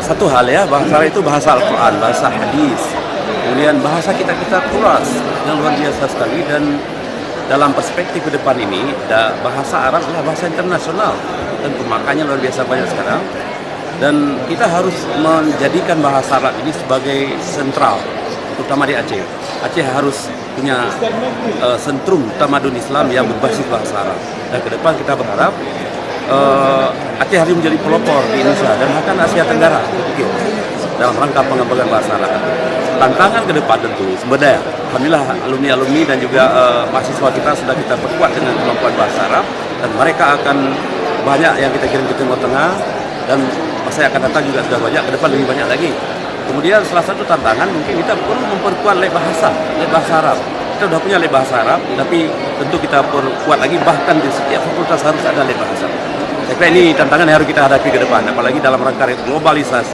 Satu hal ya, bahasa Arab itu bahasa Al-Quran, bahasa hadis. Kemudian bahasa kita kuras yang luar biasa sekali, dan dalam perspektif ke depan ini, bahasa Arab adalah bahasa internasional dan pemakaiannya luar biasa banyak sekarang. Dan kita harus menjadikan bahasa Arab ini sebagai sentral, terutama di Aceh. Aceh harus punya sentrum tamadun Islam yang berbasis bahasa Arab. Dan ke depan kita berharap Aceh harus menjadi pelopor di Indonesia dan bahkan Asia Tenggara dalam rangka pengembangan bahasa Arab. Tantangan ke depan tentu sumber daya. Alhamdulillah alumni-alumni dan juga mahasiswa kita sudah kita perkuat dengan kemampuan bahasa Arab, dan mereka akan banyak yang kita kirim ke Timur Tengah, dan masa yang akan datang juga sudah banyak, ke depan lebih banyak lagi. Kemudian salah satu tantangan mungkin kita perlu memperkuat lab bahasa Arab. Kita sudah punya lab bahasa Arab, tapi tentu kita perkuat lagi, bahkan di setiap fakultas harus ada lab bahasa. Saya kira ini tantangan yang harus kita hadapi ke depan, apalagi dalam rangka globalisasi.